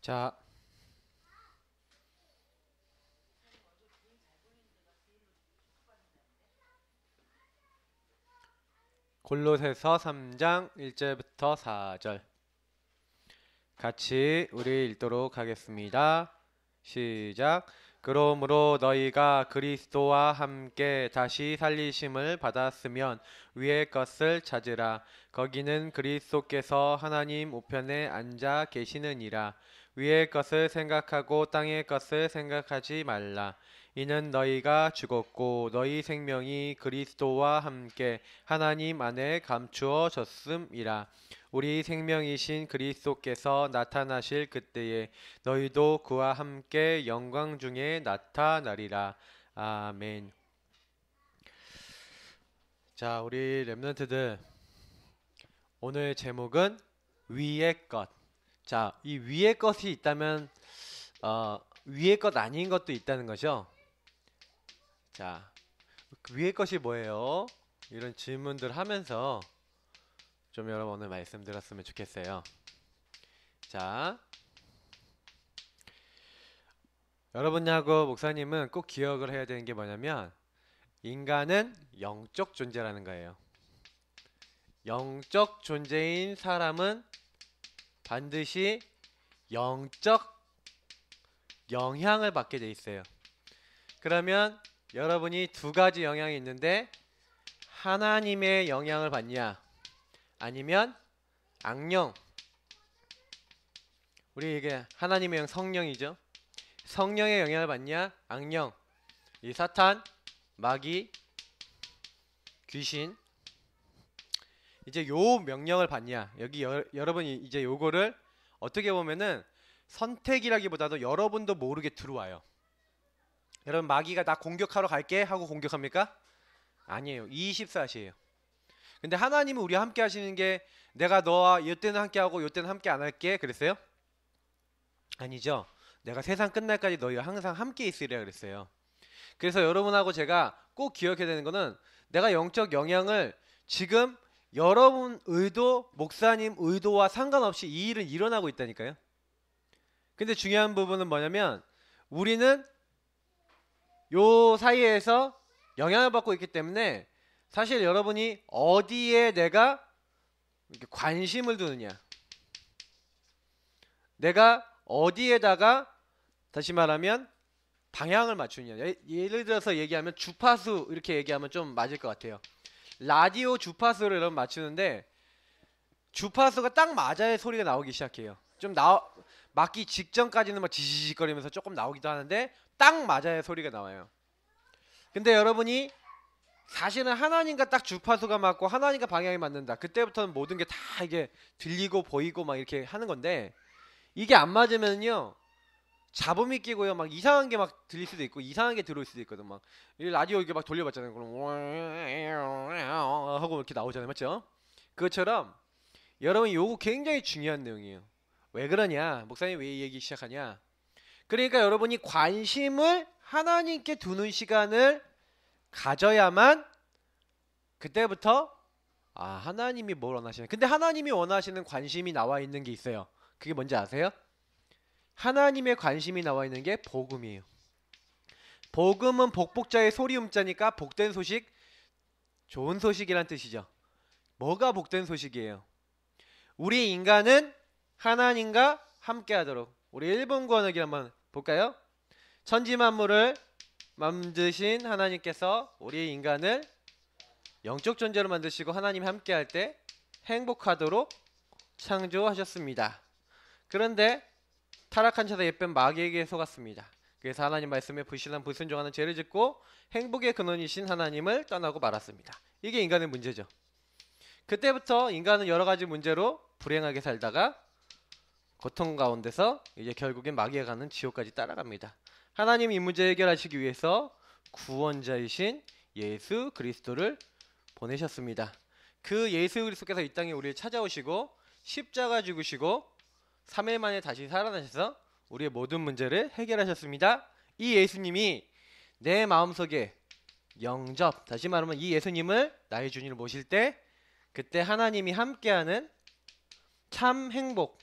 자, 골로새서 3장 1절부터 4절 같이 우리 읽도록 하겠습니다. 시작. 그러므로 너희가 그리스도와 함께 다시 살리심을 받았으면 위의 것을 찾으라. 거기는 그리스도께서 하나님 우편에 앉아 계시느니라. 위의 것을 생각하고 땅의 것을 생각하지 말라. 이는 너희가 죽었고 너희 생명이 그리스도와 함께 하나님 안에 감추어졌음이라. 우리 생명이신 그리스도께서 나타나실 그때에 너희도 그와 함께 영광 중에 나타나리라. 아멘. 자, 우리 렘넌트들 오늘 제목은 위의 것. 자, 이 위의 것이 있다면 위의 것 아닌 것도 있다는 거죠. 자, 위의 것이 뭐예요? 이런 질문들 하면서 좀 여러분 오늘 말씀 들었으면 좋겠어요. 자, 여러분하고 목사님은 꼭 기억을 해야 되는 게 뭐냐면 인간은 영적 존재라는 거예요. 영적 존재인 사람은 반드시 영적 영향을 받게 돼 있어요. 그러면 여러분이 두 가지 영향이 있는데 하나님의 영향을 받냐 아니면 악령, 우리 이게 하나님의 영 성령이죠. 성령의 영향을 받냐 악령, 이 사탄, 마귀, 귀신, 이제 요 명령을 받냐. 여기 여러분이 이제 요거를 어떻게 보면은 선택이라기보다도 여러분도 모르게 들어와요. 여러분 마귀가 나 공격하러 갈게 하고 공격합니까? 아니에요. 24시예요. 근데 하나님은 우리와 함께 하시는 게 내가 너와 이때는 함께 하고 이때는 함께 안 할게 그랬어요? 아니죠. 내가 세상 끝날까지 너희와 항상 함께 있으리라 그랬어요. 그래서 여러분하고 제가 꼭 기억해야 되는 거는 내가 영적 영향을 지금 여러분 의도, 목사님 의도와 상관없이 이 일은 일어나고 있다니까요. 근데 중요한 부분은 뭐냐면 우리는 요 사이에서 영향을 받고 있기 때문에 사실 여러분이 어디에 내가 관심을 두느냐, 내가 어디에다가 다시 말하면 방향을 맞추느냐. 예를 들어서 얘기하면 주파수 이렇게 얘기하면 좀 맞을 것 같아요. 라디오 주파수를 여러분 맞추는데 주파수가 딱 맞아야 소리가 나오기 시작해요. 좀 맞기 직전까지는 막 지지직거리면서 조금 나오기도 하는데 딱 맞아야 소리가 나와요. 근데 여러분이 사실은 하나님과 딱 주파수가 맞고 하나님과 방향이 맞는다. 그때부터는 모든 게 다 이게 들리고 보이고 막 이렇게 하는 건데 이게 안 맞으면요 잡음이 끼고요 막 이상한 게 막 들릴 수도 있고 이상한 게 들어올 수도 있거든. 막 라디오 이게 막 돌려봤잖아요. 그럼 하고 이렇게 나오잖아요, 맞죠? 그것처럼 여러분 요거 굉장히 중요한 내용이에요. 왜 그러냐? 목사님 왜 이 얘기 시작하냐? 그러니까 여러분이 관심을 하나님께 두는 시간을 가져야만 그때부터 하나님이 뭘 원하시는. 근데 하나님이 원하시는 관심이 나와 있는 게 있어요. 그게 뭔지 아세요? 하나님의 관심이 나와 있는 게 복음이에요. 복음은 복복자의 소리음자니까 복된 소식, 좋은 소식이란 뜻이죠. 뭐가 복된 소식이에요? 우리 인간은 하나님과 함께하도록. 우리 일본 구원하기 한번 볼까요? 천지만물을 만드신 하나님께서 우리 인간을 영적 존재로 만드시고 하나님이 함께할 때 행복하도록 창조하셨습니다. 그런데 타락한 자의 옛뱀 마귀에게 속았습니다. 그래서 하나님 말씀에 불신한 불순종하는 죄를 짓고 행복의 근원이신 하나님을 떠나고 말았습니다. 이게 인간의 문제죠. 그때부터 인간은 여러 가지 문제로 불행하게 살다가 고통 가운데서 이제 결국엔 마귀가 가는 지옥까지 따라갑니다. 하나님이 이 문제 해결하시기 위해서 구원자이신 예수 그리스도를 보내셨습니다. 그 예수 그리스도께서 이 땅에 우리를 찾아오시고 십자가 죽으시고 3일 만에 다시 살아나셔서 우리의 모든 문제를 해결하셨습니다. 이 예수님이 내 마음속에 영접, 다시 말하면 이 예수님을 나의 주님을 모실 때 그때 하나님이 함께하는 참 행복,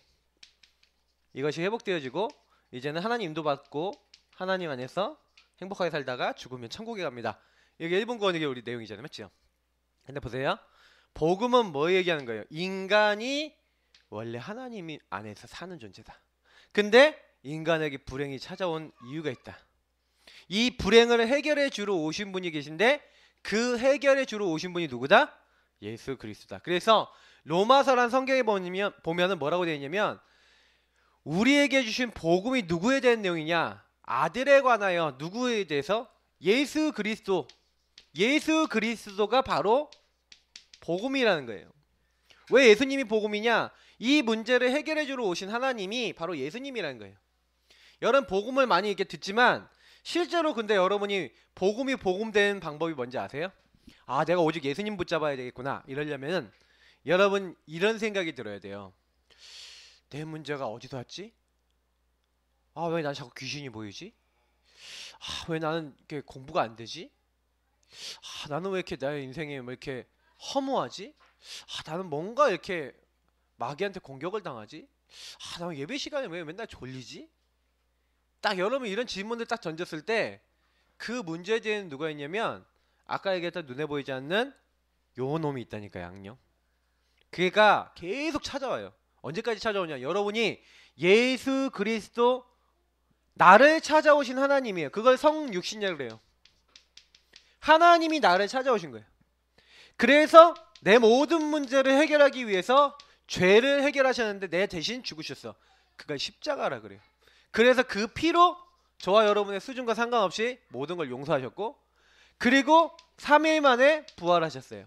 이것이 회복되어지고 이제는 하나님 인도받고 하나님 안에서 행복하게 살다가 죽으면 천국에 갑니다. 이게 일본 구원의 우리 내용이잖아요. 맞죠? 근데 보세요. 복음은 뭐 얘기하는 거예요? 인간이 원래 하나님 안에서 사는 존재다. 근데 인간에게 불행이 찾아온 이유가 있다. 이 불행을 해결해 주러 오신 분이 계신데 그 해결해 주러 오신 분이 누구다? 예수 그리스도다. 그래서 로마서란 성경에 보면은 뭐라고 되어 있냐면 우리에게 주신 복음이 누구에 대한 내용이냐? 아들에 관하여. 누구에 대해서? 예수 그리스도. 예수 그리스도가 바로 복음이라는 거예요. 왜 예수님이 복음이냐? 이 문제를 해결해 주러 오신 하나님이 바로 예수님이라는 거예요. 여러분 복음을 많이 이렇게 듣지만 실제로 근데 여러분이 복음이 복음되는 방법이 뭔지 아세요? 아, 내가 오직 예수님 붙잡아야 되겠구나. 이러려면은 여러분 이런 생각이 들어야 돼요. 내 문제가 어디서 왔지? 아, 왜 난 자꾸 귀신이 보이지? 아, 왜 나는 이렇게 공부가 안 되지? 아, 나는 왜 이렇게 내 인생에 왜 이렇게 허무하지? 아, 나는 뭔가 이렇게 마귀한테 공격을 당하지? 아, 나는 예배 시간에 왜 맨날 졸리지? 딱 여러분 이런 질문을 딱 던졌을 때 그 문제에 대한 누가 있냐면 아까 얘기했던 눈에 보이지 않는 요 놈이 있다니까, 양념. 그가 계속 찾아와요. 언제까지 찾아오냐? 여러분이 예수 그리스도 나를 찾아오신 하나님이에요. 그걸 성육신이라고 그래요. 하나님이 나를 찾아오신 거예요. 그래서 내 모든 문제를 해결하기 위해서 죄를 해결하셨는데 내 대신 죽으셨어. 그걸 십자가라 그래요. 그래서 그 피로 저와 여러분의 수준과 상관없이 모든 걸 용서하셨고 그리고 3일 만에 부활하셨어요.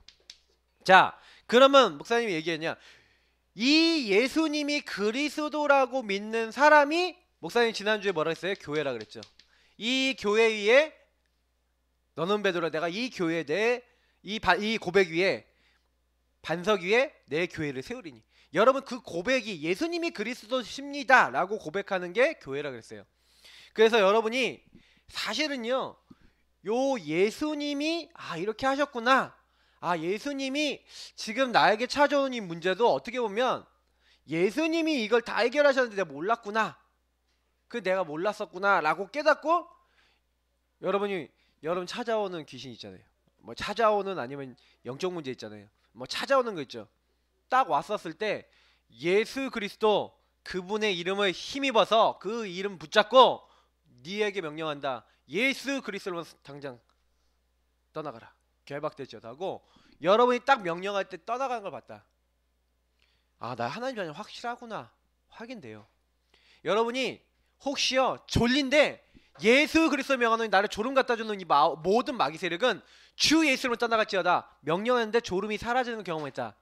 자, 그러면 목사님이 얘기했냐? 이 예수님이 그리스도라고 믿는 사람이 목사님 지난주에 뭐라 했어요? 교회라 그랬죠. 이 교회 위에 너는 베드로라, 내가 이 교회 이 고백 위에 반석 위에 내 교회를 세우리니. 여러분 그 고백이 예수님이 그리스도십니다 라고 고백하는 게 교회라 그랬어요. 그래서 여러분이 사실은요 요 예수님이 이렇게 하셨구나, 예수님이 지금 나에게 찾아온 이 문제도 어떻게 보면 예수님이 이걸 다 해결하셨는데 내가 몰랐구나, 내가 몰랐었구나 라고 깨닫고 여러분 찾아오는 귀신 있잖아요. 뭐 찾아오는 아니면 영적 문제 있잖아요. 뭐 찾아오는 거 있죠. 딱 왔었을 때 예수 그리스도 그분의 이름을 힘입어서 그 이름 붙잡고 네에게 명령한다. 예수 그리스도로 당장 떠나가라. 결박되죠. 하고 여러분이 딱 명령할 때 떠나가는 걸 봤다. 나 하나님 자녀 확실하구나. 확인돼요. 여러분이 혹시요 졸린데 예수 그리스도 명하노니 나를 졸음 갖다 주는 이 모든 마귀 세력은 주 예수로 떠나갈지어다 명령했는데 졸음이 사라지는 경험했다.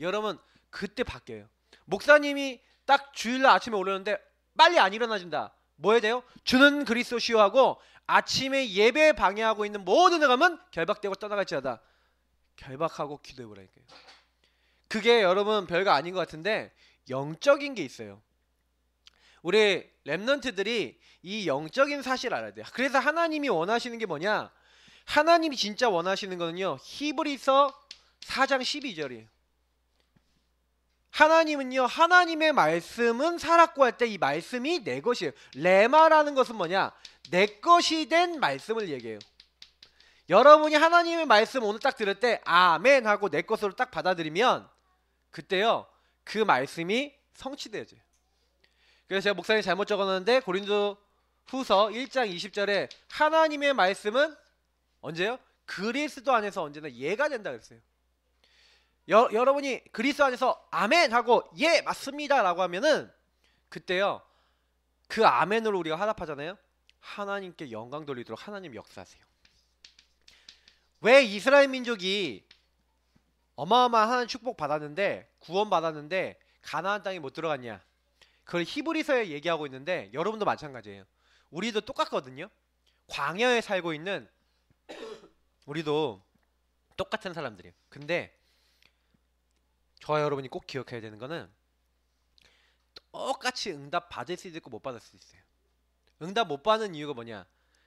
여러분 그때 바뀌어요. 목사님이 딱 주일날 아침에 오려는데 빨리 안 일어나진다. 뭐 해야 돼요? 주는 그리스도시요 하고 아침에 예배 방해하고 있는 모든 사람은 결박되고 떠나갈지어다. 결박하고 기도해보라니까요. 그게 여러분 별거 아닌 것 같은데 영적인 게 있어요. 우리 렘넌트들이 이 영적인 사실을 알아야 돼요. 그래서 하나님이 원하시는 게 뭐냐? 하나님이 진짜 원하시는 거는요 히브리서 4장 12절이에요. 하나님은요 하나님의 말씀은 살았고 할 때 이 말씀이 내 것이에요. 레마라는 것은 뭐냐? 내 것이 된 말씀을 얘기해요. 여러분이 하나님의 말씀 오늘 딱 들을 때 아멘 하고 내 것으로 딱 받아들이면 그때요 그 말씀이 성취되어져요. 그래서 제가 목사님 잘못 적어놨는데 고린도 후서 1장 20절에 하나님의 말씀은 언제요? 그리스도 안에서 언제나 예가 된다 그랬어요. 여러분이 그리스도 안에서 아멘 하고 예 맞습니다 라고 하면은 그때요 그 아멘으로 우리가 화답하잖아요. 하나님께 영광 돌리도록 하나님 역사하세요. 왜 이스라엘 민족이 어마어마한 하나님 축복 받았는데 구원 받았는데 가나안 땅에 못 들어갔냐? 그걸 히브리서에 얘기하고 있는데 여러분도 마찬가지예요. 우리도 똑같거든요. 광야에 살고 있는 우리도 똑같은 사람들이에요. 근데 저와 여러분이 꼭 기억해야 되는 거는 똑같이 응답 받을 수도 있고 못 받을 수도 있어요. 응답 못 받는 이유가 뭐냐?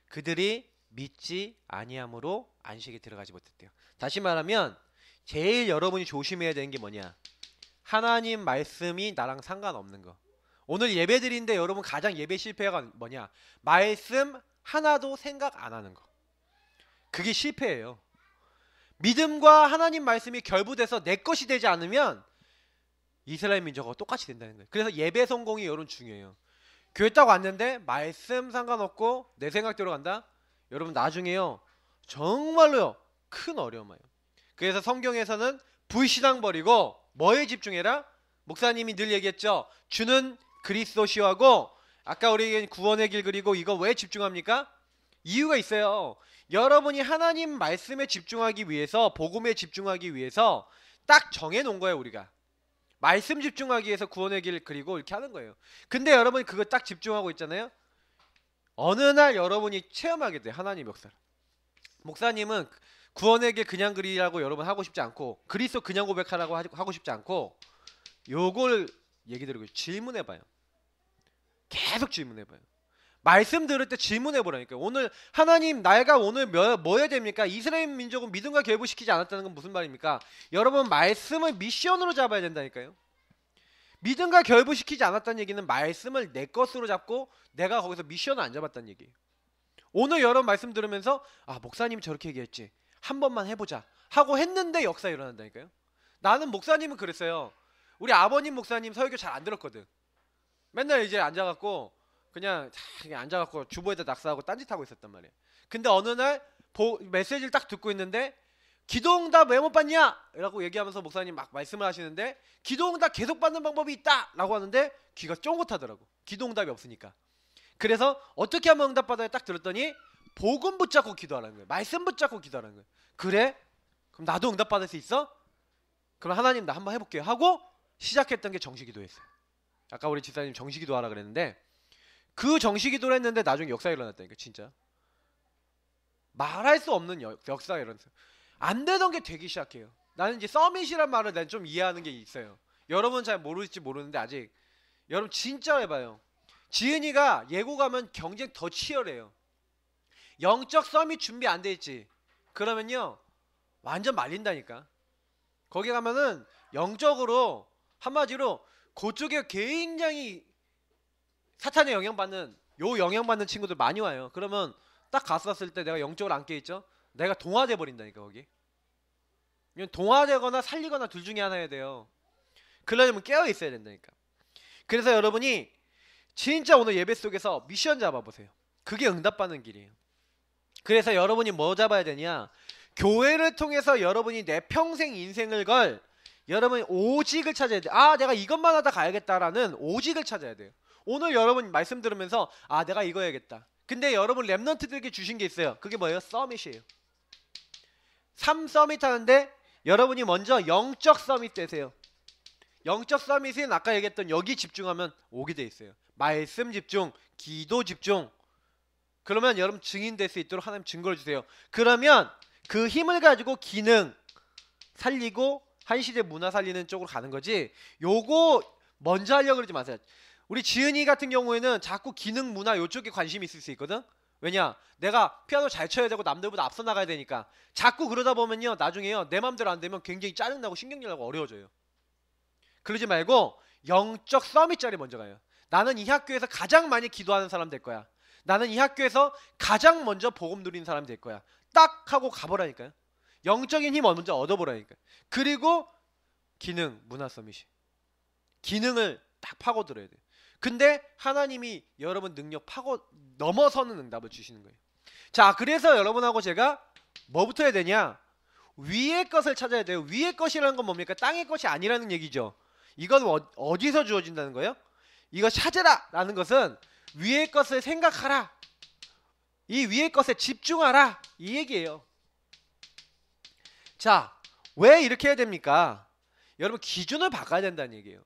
그들이 믿지 아니함으로 안식에 들어가지 못했대요. 다시 말하면 제일 여러분이 조심해야 되는 게 뭐냐? 하나님 말씀이 나랑 상관없는 거. 오늘 예배 드리는데 여러분 가장 예배 실패가 뭐냐? 말씀 하나도 생각 안 하는 거. 그게 실패예요. 믿음과 하나님 말씀이 결부돼서 내 것이 되지 않으면 이스라엘 민족하고 똑같이 된다는 거예요. 그래서 예배 성공이 여러분 중요해요. 교회 딱 왔는데 말씀 상관없고 내 생각대로 간다? 여러분 나중에요 정말로요 큰 어려움 와요. 그래서 성경에서는 불신앙 버리고 뭐에 집중해라? 목사님이 늘 얘기했죠. 주는 그리스도시하고 아까 우리 구원의 길 그리고 이거 왜 집중합니까? 이유가 있어요. 여러분이 하나님 말씀에 집중하기 위해서 복음에 집중하기 위해서 딱 정해놓은 거예요. 우리가 말씀 집중하기 위해서 구원의 길 그리고 이렇게 하는 거예요. 근데 여러분이 그거 딱 집중하고 있잖아요. 어느 날 여러분이 체험하게 돼요. 하나님 역사를. 목사님은 구원의 길 그냥 그리라고 여러분 하고 싶지 않고 그리스도 그냥 고백하라고 하고 싶지 않고 요걸 얘기 드리고 질문해봐요. 계속 질문해봐요. 말씀 들을 때 질문해보라니까요. 오늘 하나님 나이가 오늘 뭐 해야 됩니까? 이스라엘 민족은 믿음과 결부시키지 않았다는 건 무슨 말입니까? 여러분 말씀을 미션으로 잡아야 된다니까요. 믿음과 결부시키지 않았다는 얘기는 말씀을 내 것으로 잡고 내가 거기서 미션을 안 잡았다는 얘기예요. 오늘 여러분 말씀 들으면서 아 목사님이 저렇게 얘기했지 한 번만 해보자 하고 했는데 역사 일어난다니까요. 나는 목사님은 그랬어요. 우리 아버님 목사님 설교 잘 안 들었거든. 맨날 이제 앉아갖고 그냥 앉아갖고 주보에다 낙서하고 딴짓하고 있었단 말이에요. 근데 어느 날 메시지를 딱 듣고 있는데 기도응답 왜 못 받냐? 라고 얘기하면서 목사님 막 말씀을 하시는데 기도응답 계속 받는 방법이 있다! 라고 하는데 귀가 쫑긋하더라고. 기도응답이 없으니까. 그래서 어떻게 하면 응답받아요? 딱 들었더니 복음 붙잡고 기도하라는 거예요. 말씀 붙잡고 기도하라는 거예요. 그래? 그럼 나도 응답받을 수 있어? 그럼 하나님 나 한번 해볼게요 하고 시작했던 게 정시기도였어요. 아까 우리 집사님 정시기도 하라 그랬는데 그 정시기도를 했는데 나중에 역사가 일어났다니까. 진짜 말할 수 없는 역사가 일어났어요. 안 되던 게 되기 시작해요. 나는 이제 서밋이란 말을 난 좀 이해하는 게 있어요. 여러분 잘 모를지 모르는데 아직 여러분 진짜 해봐요. 지은이가 예고 가면 경쟁 더 치열해요. 영적 서밋 준비 안 돼 있지? 그러면요 완전 말린다니까. 거기 가면은 영적으로 한마디로 그쪽에 굉장히 사탄의 영향받는 영향받는 친구들 많이 와요. 그러면 딱 갔었을 때 내가 영적으로 안 깨있죠? 내가 동화돼 버린다니까. 거기 동화되거나 살리거나 둘 중에 하나 해야 돼요. 그러려면 깨어 있어야 된다니까. 그래서 여러분이 진짜 오늘 예배 속에서 미션 잡아보세요. 그게 응답받는 길이에요. 그래서 여러분이 뭐 잡아야 되냐? 교회를 통해서 여러분이 내 평생 인생을 걸 여러분이 오직을 찾아야 돼. 아 내가 이것만 하다 가야겠다라는 오직을 찾아야 돼요. 오늘 여러분 말씀 들으면서 아 내가 이거 해야겠다. 근데 여러분 랩런트들에게 주신 게 있어요. 그게 뭐예요? 서밋이에요. 3서밋 하는데 여러분이 먼저 영적 서밋 되세요. 영적 서밋은 아까 얘기했던 여기 집중하면 오게 돼 있어요. 말씀 집중, 기도 집중. 그러면 여러분 증인 될 수 있도록 하나님 증거를 주세요. 그러면 그 힘을 가지고 기능 살리고 한시대 문화 살리는 쪽으로 가는 거지. 요거 먼저 하려고 그러지 마세요. 우리 지은이 같은 경우에는 자꾸 기능 문화 요쪽에 관심이 있을 수 있거든. 왜냐? 내가 피아노 잘 쳐야 되고 남들보다 앞서 나가야 되니까. 자꾸 그러다 보면요 나중에요 내 맘대로 안 되면 굉장히 짜증나고 신경질나고 어려워져요. 그러지 말고 영적 서밋 자리 먼저 가요. 나는 이 학교에서 가장 많이 기도하는 사람 될 거야. 나는 이 학교에서 가장 먼저 복음 누리는 사람 될 거야. 딱 하고 가보라니까요. 영적인 힘 먼저 얻어보라니까요. 그리고 기능 문화 서밋이 기능을 딱 파고들어야 돼요. 근데 하나님이 여러분 능력 넘어서는 응답을 주시는 거예요. 자, 그래서 여러분하고 제가 뭐부터 해야 되냐? 위의 것을 찾아야 돼요. 위의 것이라는 건 뭡니까? 땅의 것이 아니라는 얘기죠. 이건 어디서 주어진다는 거예요? 이거 찾으라 라는 것은 위의 것을 생각하라. 이 위의 것에 집중하라. 이 얘기예요. 자, 왜 이렇게 해야 됩니까? 여러분 기준을 바꿔야 된다는 얘기예요.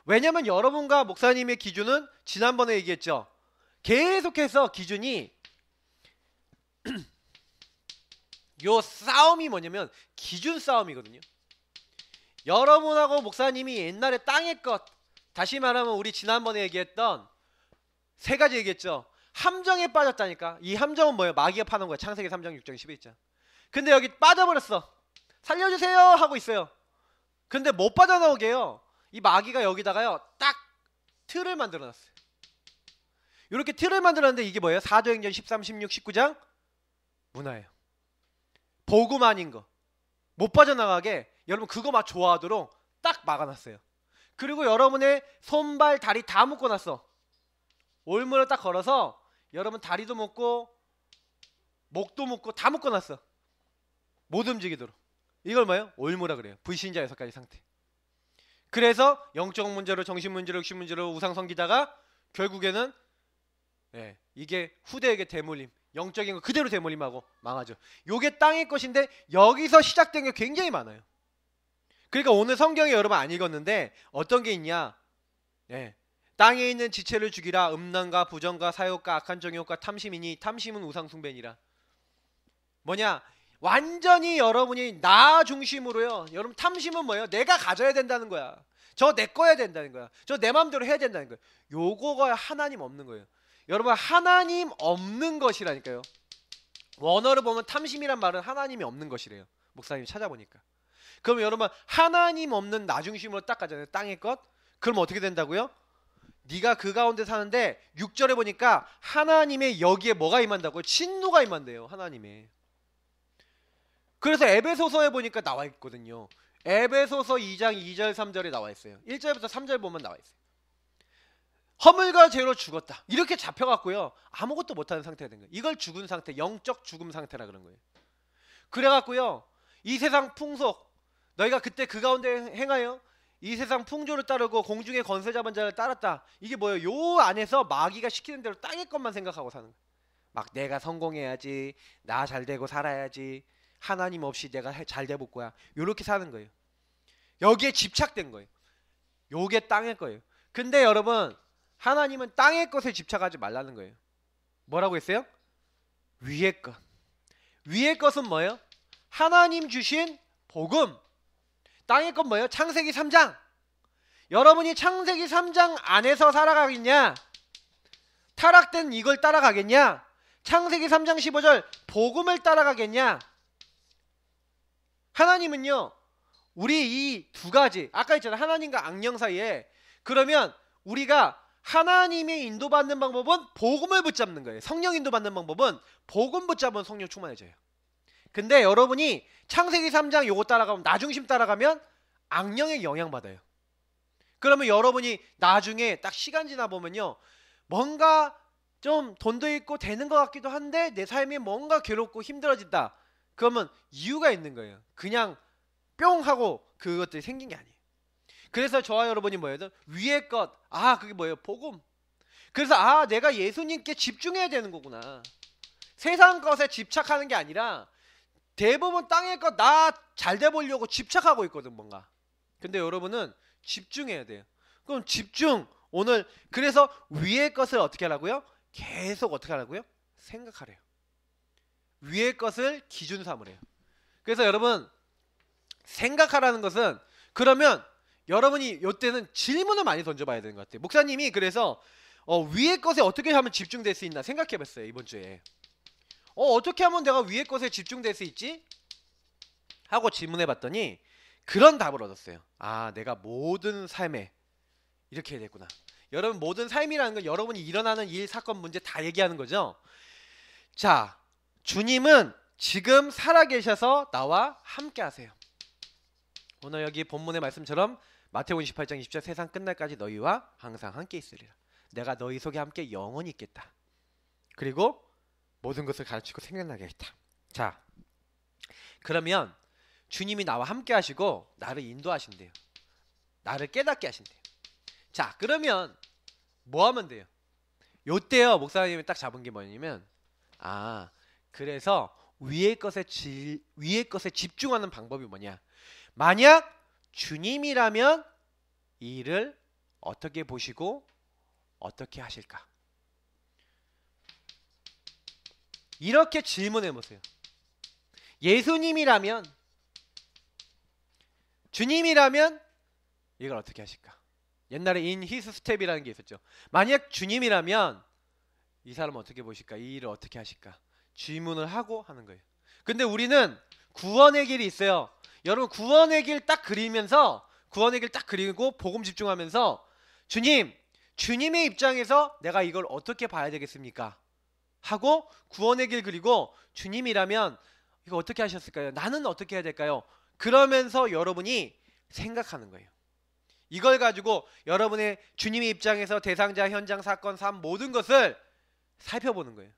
왜냐면 여러분과 목사님의 기준은 지난번에 얘기했죠. 계속해서 기준이 요 싸움이 뭐냐면 기준 싸움이거든요. 여러분하고 목사님이 옛날에 땅의 것, 다시 말하면 우리 지난번에 얘기했던 세 가지 얘기했죠. 함정에 빠졌다니까. 이 함정은 뭐예요? 마귀가 파는 거야. 창세기 3장 6장 11장. 근데 여기 빠져버렸어. 살려주세요 하고 있어요. 근데 못 빠져나오게 해요. 이 마귀가 여기다가요 딱 틀을 만들어 놨어요. 이렇게 틀을 만들어 놨는데 이게 뭐예요? 사도행전 13, 16, 19장 문화예요. 복음 아닌 거 못 빠져나가게 여러분 그거 막 좋아하도록 딱 막아놨어요. 그리고 여러분의 손발 다리 다 묶어놨어. 올무를 딱 걸어서 여러분 다리도 묶고 목도 묶고 다 묶어놨어. 못 움직이도록. 이걸 뭐예요? 올무라 그래요. 불신자 6가지 상태. 그래서 영적 문제로 정신 문제로 육신 문제로 우상 섬기다가 결국에는 이게 후대에게 대물림, 영적인 거 그대로 대물림하고 망하죠. 요게 땅의 것인데 여기서 시작된 게 굉장히 많아요. 그러니까 오늘 성경에 여러분 안 읽었는데 어떤 게 있냐? 땅에 있는 지체를 죽이라. 음란과 부정과 사욕과 악한 정욕과 탐심이니 탐심은 우상 숭배니라. 뭐냐? 완전히 여러분이 나 중심으로요. 여러분 탐심은 뭐예요? 내가 가져야 된다는 거야. 저 내 거야 된다는 거야. 저 내 마음대로 해야 된다는 거야. 요거가 하나님 없는 거예요. 여러분 하나님 없는 것이라니까요. 원어를 보면 탐심이란 말은 하나님이 없는 것이래요. 목사님이 찾아보니까. 그럼 여러분 하나님 없는 나 중심으로 딱 가잖아요. 땅의 것. 그럼 어떻게 된다고요? 네가 그 가운데 사는데 6절에 보니까 하나님의 여기에 뭐가 임한다고요? 진노가 임한대요. 하나님의. 그래서 에베소서에 보니까 나와 있거든요. 에베소서 2장 2절 3절에 나와 있어요. 1절부터 3절 보면 나와 있어요. 허물과 죄로 죽었다. 이렇게 잡혀갖고요. 아무것도 못하는 상태가 된 거예요. 이걸 죽은 상태, 영적 죽음 상태라 그런 거예요. 그래갖고요. 이 세상 풍속, 너희가 그때 그 가운데 행하여 이 세상 풍조를 따르고 공중의 권세 잡은 자를 따랐다. 이게 뭐예요? 요 안에서 마귀가 시키는 대로 땅의 것만 생각하고 사는 거예요. 막 내가 성공해야지, 나 잘되고 살아야지, 하나님 없이 내가 잘돼 볼 거야. 요렇게 사는 거예요. 여기에 집착된 거예요. 요게 땅의 거예요. 근데 여러분 하나님은 땅의 것에 집착하지 말라는 거예요. 뭐라고 했어요? 위의 것. 위의 것은 뭐예요? 하나님 주신 복음. 땅의 것 뭐예요? 창세기 3장. 여러분이 창세기 3장 안에서 살아가겠냐? 타락된 이걸 따라가겠냐? 창세기 3장 15절 복음을 따라가겠냐? 하나님은요. 우리 이 두 가지 아까 있잖아요. 하나님과 악령 사이에 그러면 우리가 하나님의 인도받는 방법은 복음을 붙잡는 거예요. 성령 인도받는 방법은 복음 붙잡으면 성령 충만해져요. 근데 여러분이 창세기 3장 요거 따라가면 나 중심 따라가면 악령에 영향받아요. 그러면 여러분이 나중에 딱 시간 지나 보면요. 뭔가 좀 돈도 있고 되는 것 같기도 한데 내 삶이 뭔가 괴롭고 힘들어진다. 그러면 이유가 있는 거예요. 그냥 뿅 하고 그것들이 생긴 게 아니에요. 그래서 저와 여러분이 뭐예요? 위의 것. 그게 뭐예요? 복음. 그래서 내가 예수님께 집중해야 되는 거구나. 세상 것에 집착하는 게 아니라 대부분 땅의 것 나 잘 돼 보려고 집착하고 있거든 뭔가. 근데 여러분은 집중해야 돼요. 그럼 집중. 오늘 그래서 위의 것을 어떻게 하라고요? 계속 어떻게 하라고요? 생각하래요. 위의 것을 기준 삼으래요. 그래서 여러분 생각하라는 것은 그러면 여러분이 이때는 질문을 많이 던져봐야 되는 것 같아요. 목사님이 그래서 위의 것에 어떻게 하면 집중될 수 있나 생각해봤어요. 이번 주에 어떻게 하면 내가 위의 것에 집중될 수 있지? 하고 질문해봤더니 그런 답을 얻었어요. 내가 모든 삶에 이렇게 해야 되구나. 여러분 모든 삶이라는 건 여러분이 일어나는 일, 사건, 문제 다 얘기하는 거죠. 자, 주님은 지금 살아계셔서 나와 함께 하세요. 오늘 여기 본문의 말씀처럼 마태복음 28장 20절 세상 끝날까지 너희와 항상 함께 있으리라. 내가 너희 속에 함께 영원히 있겠다. 그리고 모든 것을 가르치고 생각나게 하겠다. 자, 그러면 주님이 나와 함께 하시고 나를 인도하신대요. 나를 깨닫게 하신대요. 자, 그러면 뭐 하면 돼요? 요때요 목사님이 딱 잡은 게 뭐냐면 그래서 위의 것에 집중하는 방법이 뭐냐? 만약 주님이라면 이 일을 어떻게 보시고 어떻게 하실까? 이렇게 질문해 보세요. 예수님이라면, 주님이라면 이걸 어떻게 하실까? 옛날에 인 히스 스텝이라는 게 있었죠. 만약 주님이라면 이 사람은 어떻게 보실까? 이 일을 어떻게 하실까? 질문을 하고 하는 거예요. 근데 우리는 구원의 길이 있어요. 여러분 구원의 길 딱 그리면서 구원의 길 딱 그리고 복음 집중하면서 주님 주님의 입장에서 내가 이걸 어떻게 봐야 되겠습니까? 하고 구원의 길 그리고 주님이라면 이거 어떻게 하셨을까요? 나는 어떻게 해야 될까요? 그러면서 여러분이 생각하는 거예요. 이걸 가지고 여러분의 주님의 입장에서 대상자, 현장, 사건, 삶 모든 것을 살펴보는 거예요.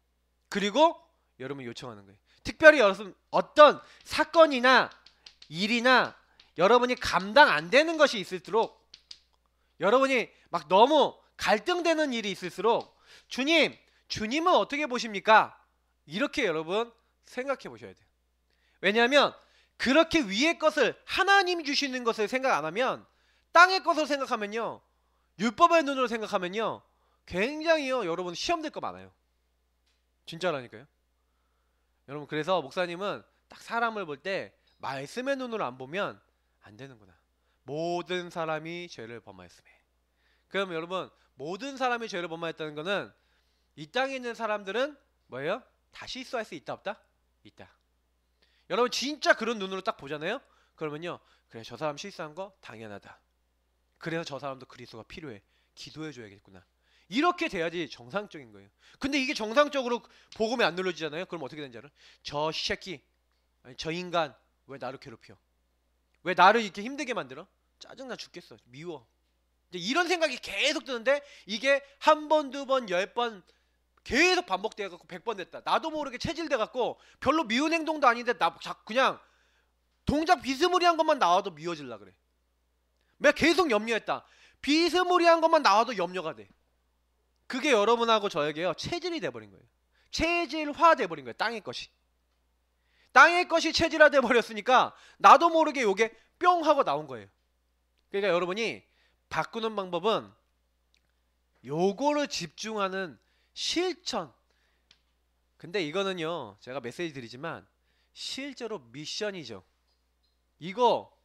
그리고 여러분이 요청하는 거예요. 특별히 여러분 어떤 사건이나 일이나 여러분이 감당 안 되는 것이 있을수록, 여러분이 막 너무 갈등되는 일이 있을수록 주님은 어떻게 보십니까? 이렇게 여러분 생각해 보셔야 돼요. 왜냐하면 그렇게 위의 것을, 하나님이 주시는 것을 생각 안 하면, 땅의 것을 생각하면요, 율법의 눈으로 생각하면요, 굉장히요 여러분 시험 될 거 많아요. 진짜라니까요. 여러분, 그래서 목사님은 딱 사람을 볼 때 말씀의 눈으로 안 보면 안 되는구나. 모든 사람이 죄를 범하였으며. 그럼 여러분, 모든 사람이 죄를 범하였다는 거는 이 땅에 있는 사람들은 뭐예요? 다 실수할 수 있다 없다? 있다. 여러분 진짜 그런 눈으로 딱 보잖아요. 그러면요, 그래 저 사람 실수한 거 당연하다. 그래서 저 사람도 그리스도가 필요해. 기도해 줘야겠구나. 이렇게 돼야지 정상적인 거예요. 근데 이게 정상적으로 복음에 안 눌러지잖아요. 그럼 어떻게 되는지 알아요? 저 새끼, 아니 저 인간 왜 나를 괴롭혀? 왜 나를 이렇게 힘들게 만들어? 짜증나 죽겠어. 미워. 이제 이런 생각이 계속 드는데 이게 한 번, 두 번, 10번 계속 반복돼갖고 100번 됐다. 나도 모르게 체질돼갖고 별로 미운 행동도 아닌데 나 그냥 동작 비스무리한 것만 나와도 미워질라 그래. 내가 계속 염려했다. 비스무리한 것만 나와도 염려가 돼. 그게 여러분하고 저에게요 체질이 돼버린 거예요. 체질화 돼버린 거예요. 땅의 것이. 땅의 것이 체질화 돼버렸으니까 나도 모르게 요게 뿅 하고 나온 거예요. 그러니까 여러분이 바꾸는 방법은 요거를 집중하는 실천. 근데 이거는요 제가 메시지 드리지만 실제로 미션이죠. 이거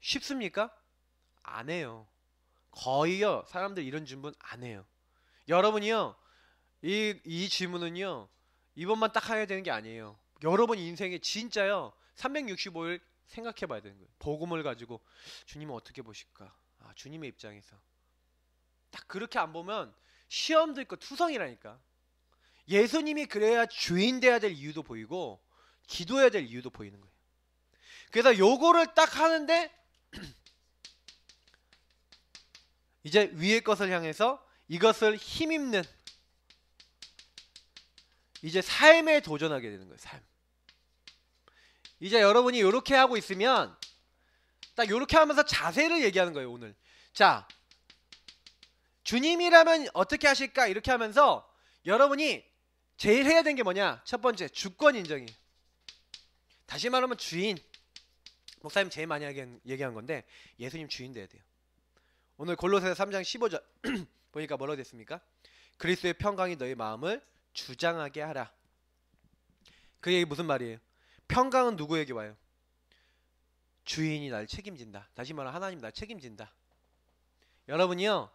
쉽습니까? 안 해요. 거의요 사람들 이런 질문 안 해요. 여러분이요 이 질문은요 이번만 딱 해야 되는 게 아니에요. 여러분 인생에 진짜요 365일 생각해 봐야 되는 거예요. 복음을 가지고 주님은 어떻게 보실까? 아, 주님의 입장에서 딱 그렇게 안 보면 시험 들 거 투성이라니까. 예수님이 그래야 주인 돼야 될 이유도 보이고 기도해야 될 이유도 보이는 거예요. 그래서 요거를 딱 하는데 이제 위의 것을 향해서 이것을 힘입는 이제 삶에 도전하게 되는 거예요. 삶. 이제 여러분이 요렇게 하고 있으면 딱 요렇게 하면서 자세를 얘기하는 거예요. 오늘 자 주님이라면 어떻게 하실까 이렇게 하면서 여러분이 제일 해야 되는 게 뭐냐? 첫 번째 주권 인정이에요. 다시 말하면 주인. 목사님 제일 많이 얘기한 건데 예수님 주인 돼야 돼요. 오늘 골로새서 3장 15절 보니까 뭐라고 됐습니까? 그리스도의 평강이 너희 마음을 주장하게 하라. 그 얘기 무슨 말이에요? 평강은 누구에게 와요? 주인이 날 책임진다. 다시 말하면 하나님 날 책임진다. 여러분이요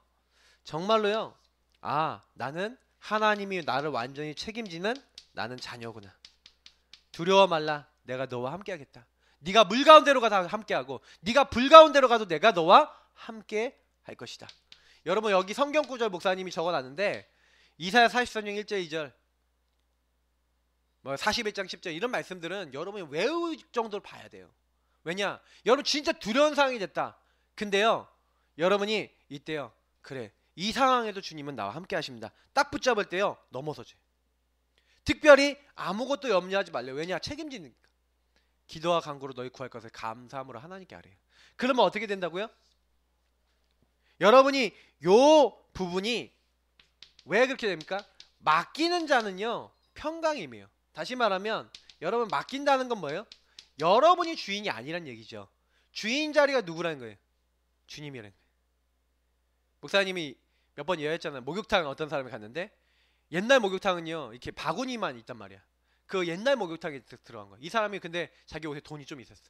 정말로요 아 나는 하나님이 나를 완전히 책임지는 나는 자녀구나. 두려워 말라. 내가 너와 함께 하겠다. 네가 물 가운데로 가도 함께하고 네가 불 가운데로 가도 내가 너와 함께 할 것이다. 여러분 여기 성경 구절 목사님이 적어놨는데 이사야 43장 1절 2절 뭐 41장 10절 이런 말씀들은 여러분이 외울 정도로 봐야 돼요. 왜냐? 여러분 진짜 두려운 상황이 됐다. 근데요 여러분이 이때요 그래 이 상황에도 주님은 나와 함께 하십니다. 딱 붙잡을 때요 넘어서지. 특별히 아무것도 염려하지 말래요. 왜냐? 책임지니까. 기도와 간구로 너희 구할 것을 감사함으로 하나님께 아뢰요. 그러면 어떻게 된다고요? 여러분이 요 부분이 왜 그렇게 됩니까? 맡기는 자는요 평강임이에요. 다시 말하면 여러분 맡긴다는 건 뭐예요? 여러분이 주인이 아니란 얘기죠. 주인 자리가 누구라는 거예요? 주님이라는 거예요. 목사님이 몇 번 얘기했잖아요. 목욕탕 어떤 사람이 갔는데 옛날 목욕탕은요 이렇게 바구니만 있단 말이야. 그 옛날 목욕탕에 들어간 거야. 이 사람이 근데 자기 옷에 돈이 좀 있었어.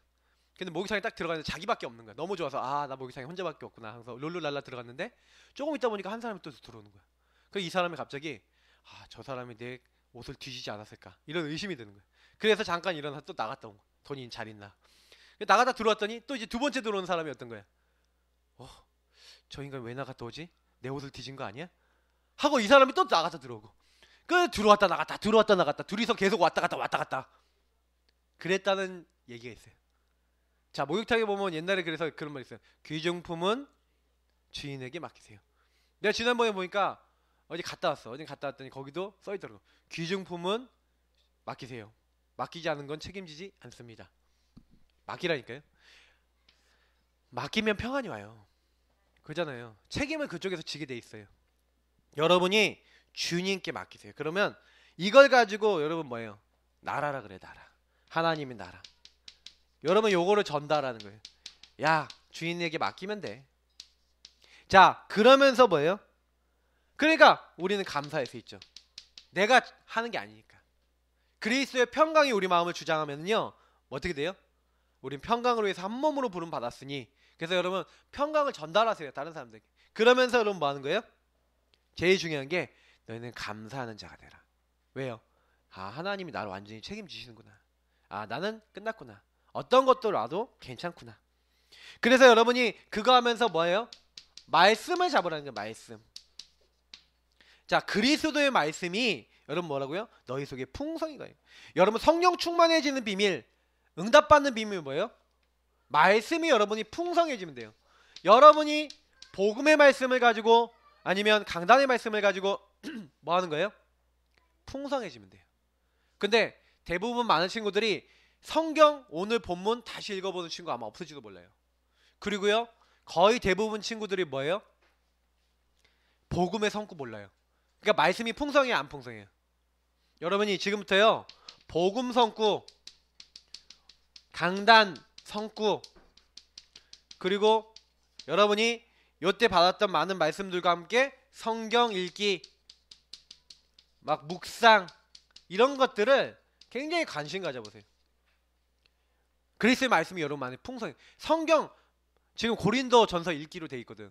근데 목욕탕에 딱 들어갔는데 자기밖에 없는 거야. 너무 좋아서 아 나 목욕탕에 혼자밖에 없구나 하면서 롤루랄라 들어갔는데 조금 있다 보니까 한 사람이 또 들어오는 거야. 그래서 이 사람이 갑자기 아 저 사람이 내 옷을 뒤지지 않았을까 이런 의심이 드는 거야. 그래서 잠깐 일어나서 또 나갔다 온 거야. 돈이 잘 있나. 나가다 들어왔더니 또 이제 두 번째 들어오는 사람이 어떤 거야. 저 인간 왜 나갔다 오지? 내 옷을 뒤진 거 아니야? 하고 이 사람이 또 나가서 들어오고 그 들어왔다 나갔다 들어왔다 나갔다 둘이서 계속 왔다 갔다 왔다 갔다 그랬다는 얘기가 있어요. 자, 목욕탕에 보면 옛날에 그래서 그런 말 있어요. 귀중품은 주인에게 맡기세요. 내가 지난번에 보니까 어디 갔다 왔더니 거기도 써있더라고. 귀중품은 맡기세요. 맡기지 않은 건 책임지지 않습니다. 맡기라니까요. 맡기면 평안이 와요. 그잖아요. 책임을 그쪽에서 지게 돼 있어요. 여러분이 주님께 맡기세요. 그러면 이걸 가지고 여러분 뭐예요? 나라라 그래, 나라. 하나님이 나라. 여러분 요거를 전달하는 거예요. 야, 주인에게 맡기면 돼. 자, 그러면서 뭐예요? 그러니까 우리는 감사할 수 있죠. 내가 하는 게 아니니까. 그리스도의 평강이 우리 마음을 주장하면요, 어떻게 돼요? 우린 평강을 위해서 한 몸으로 부름 받았으니, 그래서 여러분 평강을 전달하세요, 다른 사람들에게. 그러면서 여러분 뭐 하는 거예요? 제일 중요한 게 너희는 감사하는 자가 되라. 왜요? 아, 하나님이 나를 완전히 책임지시는구나. 아, 나는 끝났구나. 어떤 것도 와도 괜찮구나. 그래서 여러분이 그거 하면서 뭐예요? 말씀을 잡으라는 거예요. 말씀. 자, 그리스도의 말씀이 여러분 뭐라고요? 너희 속에 풍성히 가요. 여러분 성령 충만해지는 비밀, 응답받는 비밀이 뭐예요? 말씀이 여러분이 풍성해지면 돼요. 여러분이 복음의 말씀을 가지고 아니면 강단의 말씀을 가지고 뭐 하는 거예요? 풍성해지면 돼요. 근데 대부분 많은 친구들이 성경 오늘 본문 다시 읽어보는 친구 아마 없을지도 몰라요. 그리고요, 거의 대부분 친구들이 뭐예요? 복음의 성구 몰라요. 그러니까 말씀이 풍성해요, 안 풍성해요? 여러분이 지금부터요, 복음 성구, 강단 성구, 그리고 여러분이 요때 받았던 많은 말씀들과 함께 성경 읽기, 막 묵상, 이런 것들을 굉장히 관심 가져보세요. 그리스도의 말씀이 여러분 안에 풍성해요. 성경 지금 고린도 전서 읽기로 돼 있거든.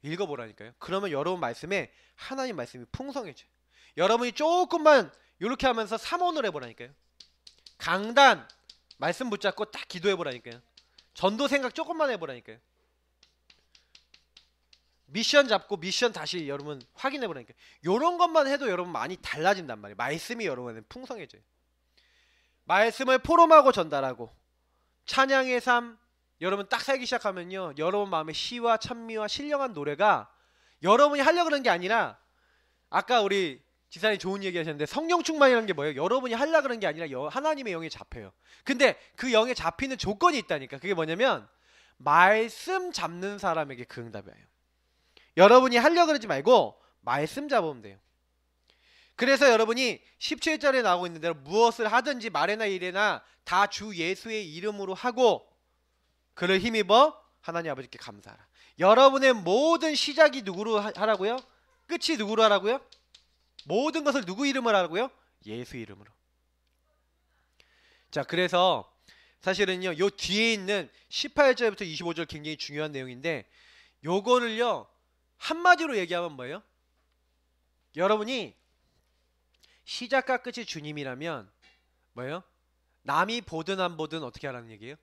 읽어보라니까요. 그러면 여러분 말씀에 하나님 말씀이 풍성해져요. 여러분이 조금만 이렇게 하면서 삼원을 해보라니까요. 강단 말씀 붙잡고 딱 기도해보라니까요. 전도 생각 조금만 해보라니까요. 미션 잡고 미션 다시 여러분 확인해보라니까요. 요런 것만 해도 여러분 많이 달라진단 말이에요. 말씀이 여러분은 풍성해져요. 말씀을 포럼하고 전달하고 찬양의 삶 여러분 딱 살기 시작하면요, 여러분 마음에 시와 찬미와 신령한 노래가 여러분이 하려고 그러는 게 아니라, 아까 우리 지사님 좋은 얘기 하셨는데 성령 충만이라는 게 뭐예요? 여러분이 하려고 그러는 게 아니라 하나님의 영에 잡혀요. 근데 그 영에 잡히는 조건이 있다니까. 그게 뭐냐면 말씀 잡는 사람에게 그 응답이 와요. 여러분이 하려고 그러지 말고 말씀 잡으면 돼요. 그래서 여러분이 17절에 나오고 있는 대로 무엇을 하든지 말에나 일에나 다 주 예수의 이름으로 하고 그를 힘입어 하나님 아버지께 감사하라. 여러분의 모든 시작이 누구로 하라고요? 끝이 누구로 하라고요? 모든 것을 누구 이름으로 하라고요? 예수 이름으로. 자, 그래서 사실은요, 요 뒤에 있는 18절부터 25절 굉장히 중요한 내용인데, 요거를요 한마디로 얘기하면 뭐예요? 여러분이 시작과 끝이 주님이라면 뭐예요? 남이 보든 안 보든 어떻게 하라는 얘기예요?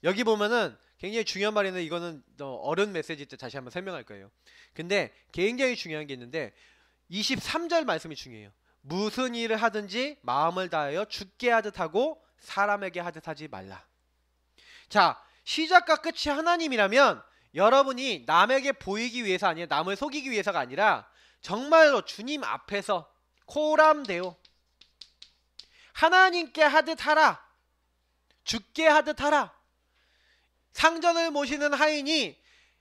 여기 보면은 굉장히 중요한 말인데, 이거는 어른 메시지 때 다시 한번 설명할 거예요. 근데 굉장히 중요한 게 있는데 23절 말씀이 중요해요. 무슨 일을 하든지 마음을 다하여 주께 하듯 하고 사람에게 하듯 하지 말라. 자, 시작과 끝이 하나님이라면 여러분이 남에게 보이기 위해서, 아니라 남을 속이기 위해서가 아니라 정말로 주님 앞에서 코람데오 하나님께 하듯 하라, 주께 하듯 하라. 상전을 모시는 하인이,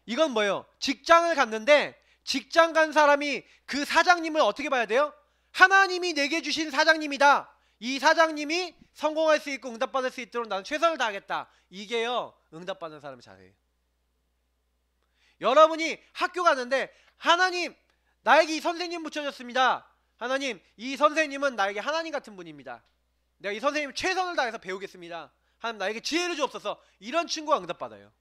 이건 뭐예요? 직장을 갔는데 직장 간 사람이 그 사장님을 어떻게 봐야 돼요? 하나님이 내게 주신 사장님이다. 이 사장님이 성공할 수 있고 응답받을 수 있도록 나는 최선을 다하겠다. 이게요, 응답받는 사람의 자세예요. 여러분이 학교 갔는데 하나님, 나에게 이 선생님 붙여줬습니다. 하나님, 이 선생님은 나에게 하나님 같은 분입니다. 내가 이 선생님 최선을 다해서 배우겠습니다. 하나님, 나에게 지혜를 주옵소서. 이런 친구가 응답받아요.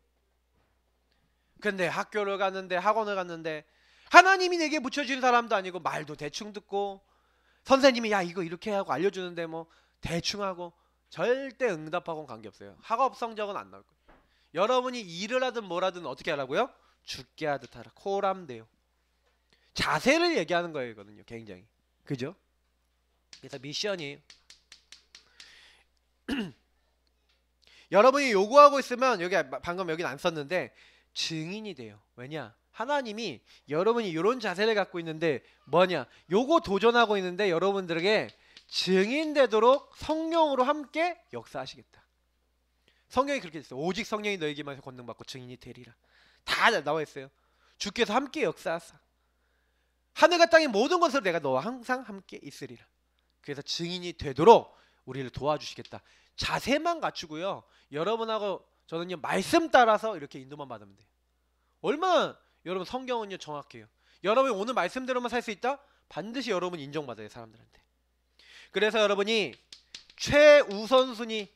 근데 학교를 갔는데, 학원을 갔는데 하나님이 내게 붙여주신 사람도 아니고 말도 대충 듣고, 선생님이 야 이거 이렇게 하고 알려주는데 뭐 대충 하고, 절대 응답하고는 관계없어요. 학업 성적은 안 나올 거예요. 여러분이 일을 하든 뭘 하든 어떻게 하라고요? 죽게 하듯 하라. 코람데요. 자세를 얘기하는 거거든요. 굉장히. 그죠? 그래서 미션이에요. 여러분이 요구하고 있으면 여기 방금 여긴 안 썼는데 증인이 돼요. 왜냐? 하나님이 여러분이 이런 자세를 갖고 있는데 뭐냐? 요거 도전하고 있는데 여러분들에게 증인되도록 성령으로 함께 역사하시겠다. 성경이 그렇게 됐어요. 오직 성령이 너에게만 권능받고 증인이 되리라. 다 나와 있어요. 주께서 함께 역사하사 하늘과 땅의 모든 것으로 내가 너와 항상 함께 있으리라. 그래서 증인이 되도록 우리를 도와주시겠다. 자세만 갖추고요. 여러분하고 저는요 말씀 따라서 이렇게 인도만 받으면 돼요. 얼마나 여러분 성경은요 정확해요. 여러분이 오늘 말씀대로만 살 수 있다? 반드시 여러분 인정받아요 사람들한테. 그래서 여러분이 최우선순위,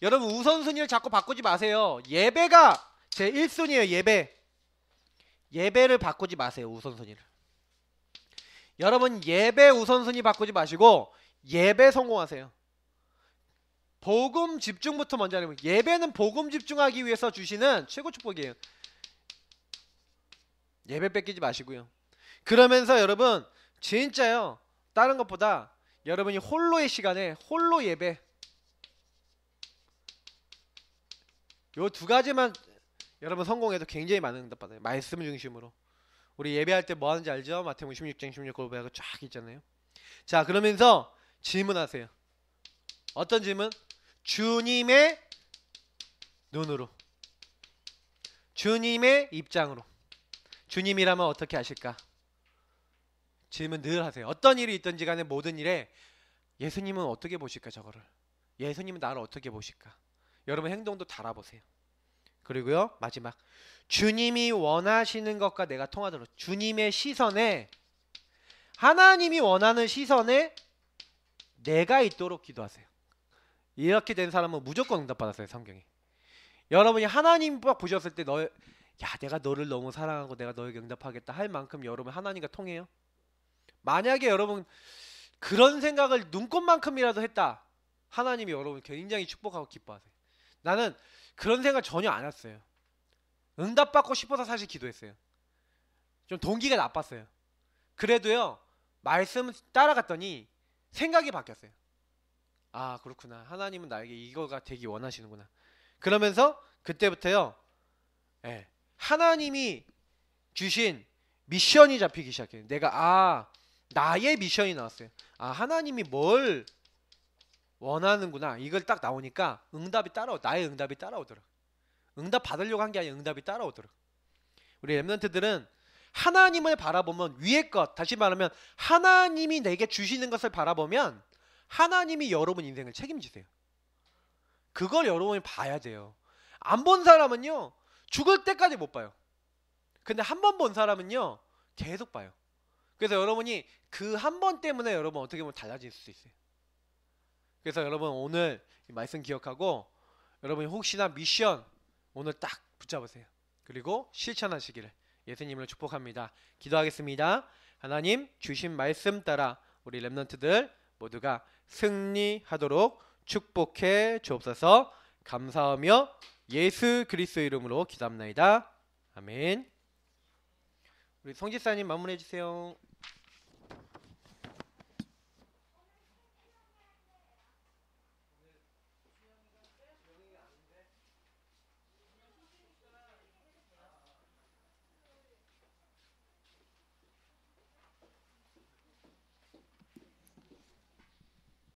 여러분 우선순위를 자꾸 바꾸지 마세요. 예배가 제 1순위예요. 예배를 바꾸지 마세요. 우선순위를. 여러분 예배 우선순위 바꾸지 마시고 예배 성공하세요. 복음 집중부터 먼저 하는 거예요. 예배는 복음 집중하기 위해서 주시는 최고 축복이에요. 예배 뺏기지 마시고요. 그러면서 여러분 진짜요. 다른 것보다 여러분이 홀로의 시간에 홀로 예배 요 두 가지만 여러분 성공해도 굉장히 많은 응답 받아요. 말씀 중심으로. 우리 예배할 때 뭐 하는지 알죠? 마태복음 16장 16 고백하고 쫙 있잖아요. 자 그러면서 질문하세요. 어떤 질문? 주님의 눈으로, 주님의 입장으로. 주님이라면 어떻게 하실까? 질문 늘 하세요. 어떤 일이 있든지 간에 모든 일에 예수님은 어떻게 보실까? 저거를 예수님은 나를 어떻게 보실까? 여러분 행동도 달아보세요. 그리고요 마지막 주님이 원하시는 것과 내가 통하도록 주님의 시선에, 하나님이 원하는 시선에 내가 있도록 기도하세요. 이렇게 된 사람은 무조건 응답받았어요. 성경에. 여러분이 하나님 딱 보셨을 때 내가 너를 너무 사랑하고 내가 너에게 응답하겠다 할 만큼 여러분 하나님과 통해요? 만약에 여러분 그런 생각을 눈꽃만큼이라도 했다, 하나님이 여러분 굉장히 축복하고 기뻐하세요. 나는 그런 생각 전혀 안 했어요. 응답받고 싶어서 사실 기도했어요. 좀 동기가 나빴어요. 그래도요 말씀 따라갔더니 생각이 바뀌었어요. 아 그렇구나, 하나님은 나에게 이거가 되기 원하시는구나. 그러면서 그때부터요 하나님이 주신 미션이 잡히기 시작해요. 내가 나의 미션이 나왔어요. 하나님이 뭘 원하는구나. 이걸 딱 나오니까 응답이 나의 응답이 따라오더라. 응답 받으려고 한 게 아니라 응답이 따라오더라. 우리 렘넌트들은 하나님을 바라보면 위의 것, 다시 말하면 하나님이 내게 주시는 것을 바라보면 하나님이 여러분 인생을 책임지세요. 그걸 여러분이 봐야 돼요. 안 본 사람은요 죽을 때까지 못 봐요. 근데 한 번 본 사람은요 계속 봐요. 그래서 여러분이 그 한 번 때문에 여러분 어떻게 보면 달라질 수 있어요. 그래서 여러분 오늘 이 말씀 기억하고 여러분이 혹시나 미션 오늘 딱 붙잡으세요. 그리고 실천하시기를 예수님을 축복합니다. 기도하겠습니다. 하나님 주신 말씀 따라 우리 렘넌트들 모두가 승리하도록 축복해 주옵소서. 감사하며 예수 그리스도 이름으로 기도합나이다. 아멘. 우리 성지사님 마무리해 주세요.